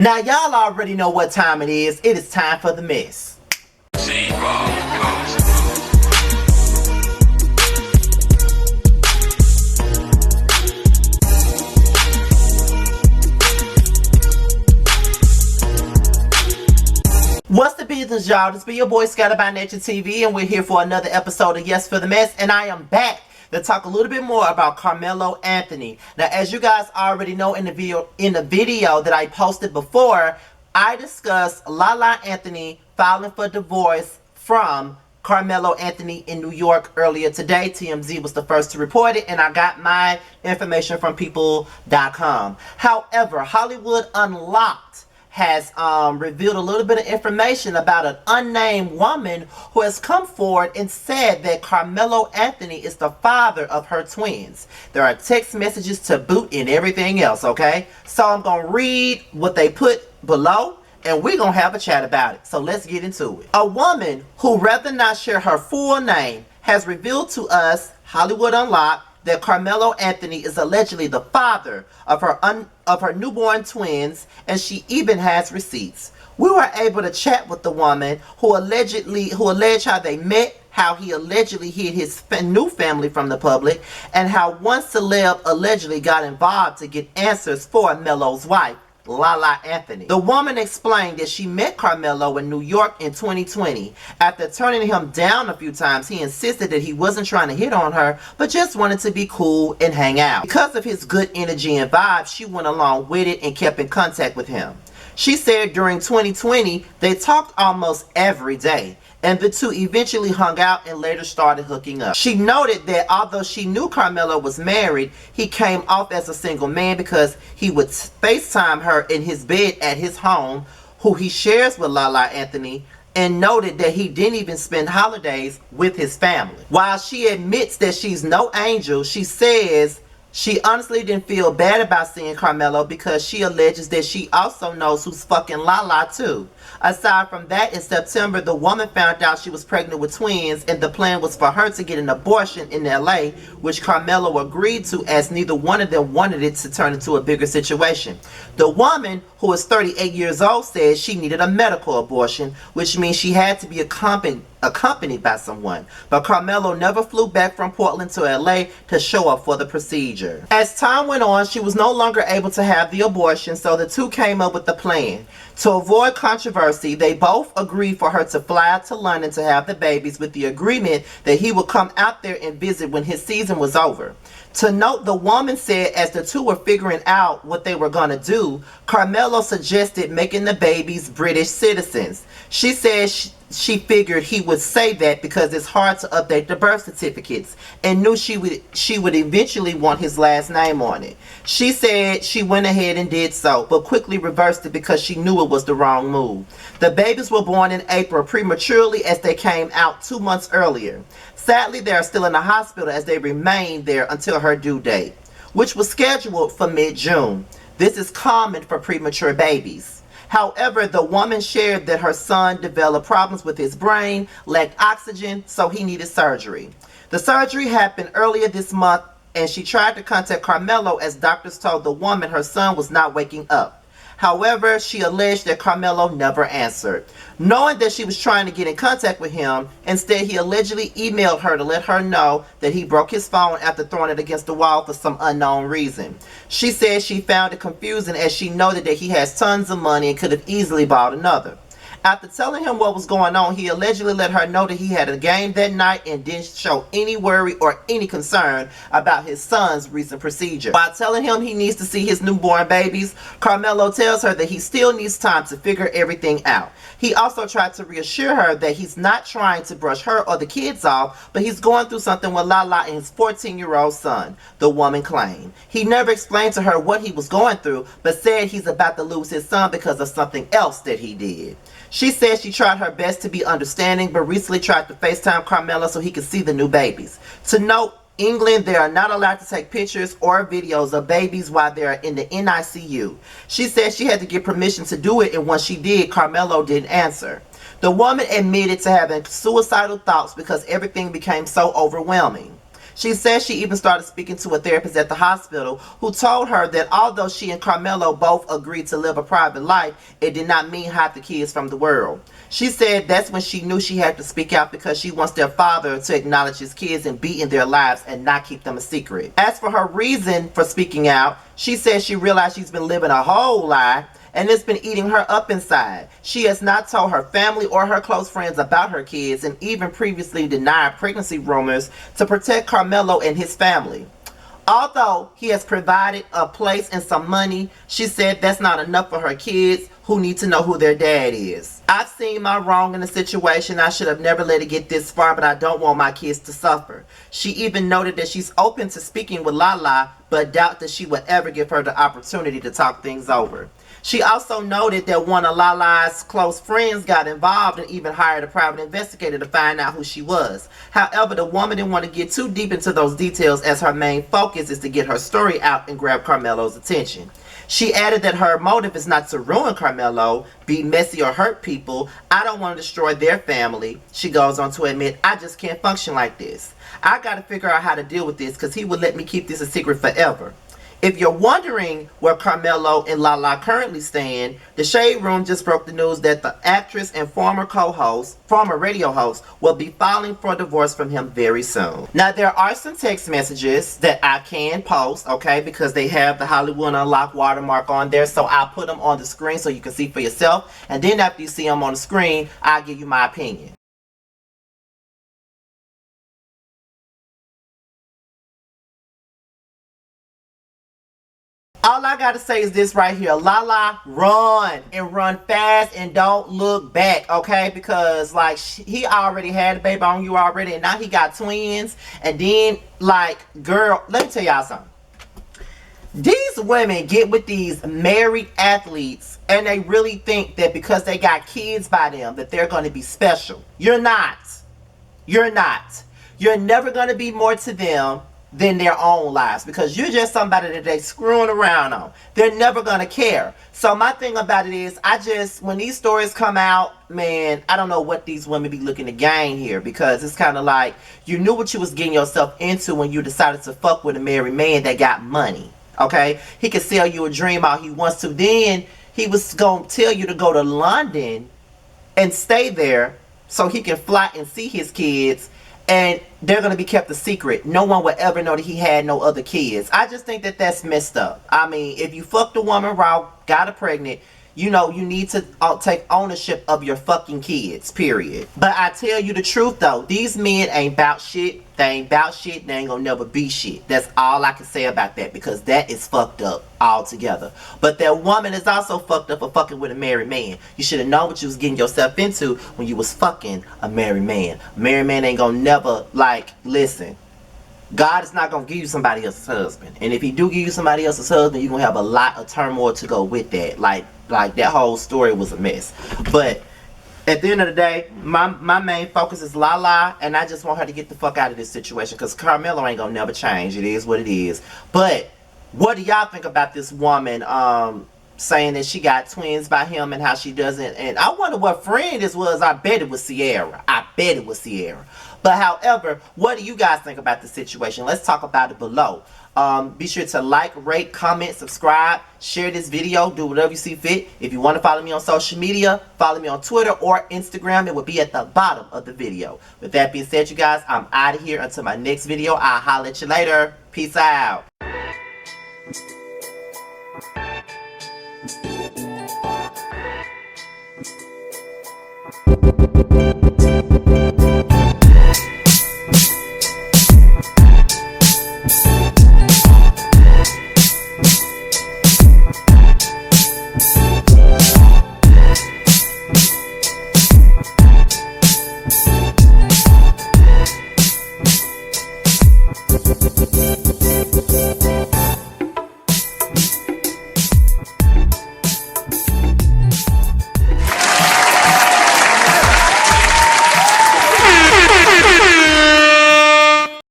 Now y'all already know what time it is. It is time for the mess. What's the business, y'all? This be your boy Scatter by Nature TV, and we're here for another episode of Yes for the Mess, and I am back to talk a little bit more about Carmelo Anthony. Now, as you guys already know, in the video that I posted before, I discussed Lala Anthony filing for divorce from Carmelo Anthony in New York earlier today. TMZ was the first to report it, and I got my information from people.com. However, Hollywood Unlocked has revealed a little bit of information about an unnamed woman who has come forward and said that Carmelo Anthony is the father of her twins. There are text messages to boot and everything else, okay? So I'm going to read what they put below, and we're going to have a chat about it. So let's get into it. A woman who rather not share her full name has revealed to us, Hollywood Unlocked, that Carmelo Anthony is allegedly the father of her newborn twins, and she even has receipts. We were able to chat with the woman who alleged how they met, how he allegedly hid his new family from the public, and how one celeb allegedly got involved to get answers for Melo's wife, Lala Anthony. The woman explained that she met Carmelo in New York in 2020. After turning him down a few times, he insisted that he wasn't trying to hit on her, but just wanted to be cool and hang out. Because of his good energy and vibe, she went along with it and kept in contact with him. She said during 2020, they talked almost every day, and the two eventually hung out and later started hooking up. She noted that although she knew Carmelo was married, he came off as a single man because he would FaceTime her in his bed at his home, who he shares with Lala Anthony, and noted that he didn't even spend holidays with his family. While she admits that she's no angel, she says she honestly didn't feel bad about seeing Carmelo because she alleges that she also knows who's fucking Lala too. Aside from that, in September, the woman found out she was pregnant with twins, and the plan was for her to get an abortion in LA, which Carmelo agreed to, as neither one of them wanted it to turn into a bigger situation. The woman, who is 38 years old, said she needed a medical abortion, which means she had to be accompanied by someone. But Carmelo never flew back from Portland to LA to show up for the procedure. As time went on, she was no longer able to have the abortion, so the two came up with a plan. To avoid controversy, they both agreed for her to fly out to London to have the babies, with the agreement that he would come out there and visit when his season was over. To note, the woman said as the two were figuring out what they were going to do, Carmelo suggested making the babies British citizens. She said she figured he would say that because it's hard to update the birth certificates, and knew she would eventually want his last name on it. She said she went ahead and did so, but quickly reversed it because she knew it was the wrong move. The babies were born in April prematurely, as they came out 2 months earlier. Sadly, they are still in the hospital as they remain there until her due date, which was scheduled for mid-June. This is common for premature babies. However, the woman shared that her son developed problems with his brain, lacked oxygen, so he needed surgery. The surgery happened earlier this month, and she tried to contact Carmelo as doctors told the woman her son was not waking up. However, she alleged that Carmelo never answered. Knowing that she was trying to get in contact with him, instead he allegedly emailed her to let her know that he broke his phone after throwing it against the wall for some unknown reason. She said she found it confusing as she noted that he has tons of money and could have easily bought another. After telling him what was going on, he allegedly let her know that he had a game that night and didn't show any worry or any concern about his son's recent procedure. While telling him he needs to see his newborn babies, Carmelo tells her that he still needs time to figure everything out. He also tried to reassure her that he's not trying to brush her or the kids off, but he's going through something with Lala and his 14-year-old son, the woman claimed. He never explained to her what he was going through, but said he's about to lose his son because of something else that he did. She said she tried her best to be understanding, but recently tried to FaceTime Carmelo so he could see the new babies. To note, England, they are not allowed to take pictures or videos of babies while they are in the NICU. She said she had to get permission to do it, and once she did, Carmelo didn't answer. The woman admitted to having suicidal thoughts because everything became so overwhelming. She says she even started speaking to a therapist at the hospital who told her that although she and Carmelo both agreed to live a private life, it did not mean hide the kids from the world. She said that's when she knew she had to speak out because she wants their father to acknowledge his kids and be in their lives and not keep them a secret. As for her reason for speaking out, she says she realized she's been living a whole lie and it's been eating her up inside. She has not told her family or her close friends about her kids and even previously denied pregnancy rumors to protect Carmelo and his family. Although he has provided a place and some money, she said that's not enough for her kids who need to know who their dad is. I've seen my wrong in the situation. I should have never let it get this far, but I don't want my kids to suffer. She even noted that she's open to speaking with Lala, but doubt that she would ever give her the opportunity to talk things over. She also noted that one of Lala's close friends got involved and even hired a private investigator to find out who she was. However, the woman didn't want to get too deep into those details as her main focus is to get her story out and grab Carmelo's attention. She added that her motive is not to ruin Carmelo, be messy or hurt people. I don't want to destroy their family. She goes on to admit, I just can't function like this. I got to figure out how to deal with this because he would let me keep this a secret forever. If you're wondering where Carmelo and Lala currently stand, the Shade Room just broke the news that the actress and former radio host, will be filing for divorce from him very soon. Now, there are some text messages that I can post, okay, because they have the Hollywood Unlocked watermark on there, so I'll put them on the screen so you can see for yourself, and then after you see them on the screen, I'll give you my opinion. All I gotta say is this right here. Lala, run and run fast and don't look back, okay? Because like he already had a baby on you already, and now he got twins. And then like, girl, let me tell y'all something. These women get with these married athletes and they really think that because they got kids by them that they're going to be special. You're not. You're not. You're never going to be more to them than their own lives because you're just somebody that they screwing around on. They're never gonna care. So my thing about it is, when these stories come out, man, I don't know what these women be looking to gain here, because it's kind of like you knew what you was getting yourself into when you decided to fuck with a married man that got money. Okay, he can sell you a dream all he wants to. Then he was gonna tell you to go to London and stay there so he can fly and see his kids, and they're going to be kept a secret. No one will ever know that he had no other kids. I just think that that's messed up. I mean, if you fucked a woman raw, got her pregnant, you know, you need to take ownership of your fucking kids, period. But I tell you the truth, though. These men ain't about shit. They ain't about shit. They ain't gonna never be shit. That's all I can say about that, because that is fucked up altogether. But that woman is also fucked up for fucking with a married man. You should have known what you was getting yourself into when you was fucking a married man. A married man ain't gonna never, like, listen. God is not going to give you somebody else's husband. And if he do give you somebody else's husband, you're going to have a lot of turmoil to go with that. Like that whole story was a mess. But at the end of the day, my main focus is Lala, and I just want her to get the fuck out of this situation, because Carmelo ain't going to never change. It is what it is. But what do y'all think about this woman saying that she got twins by him and how she doesn't? And I wonder what friend this was. I bet it was Sierra. I bet it was Sierra. But however, what do you guys think about the situation? Let's talk about it below. Be sure to like, rate, comment, subscribe, share this video, do whatever you see fit. If you want to follow me on social media, follow me on Twitter or Instagram. It will be at the bottom of the video. With that being said, you guys, I'm out of here. Until my next video, I'll holler at you later. Peace out.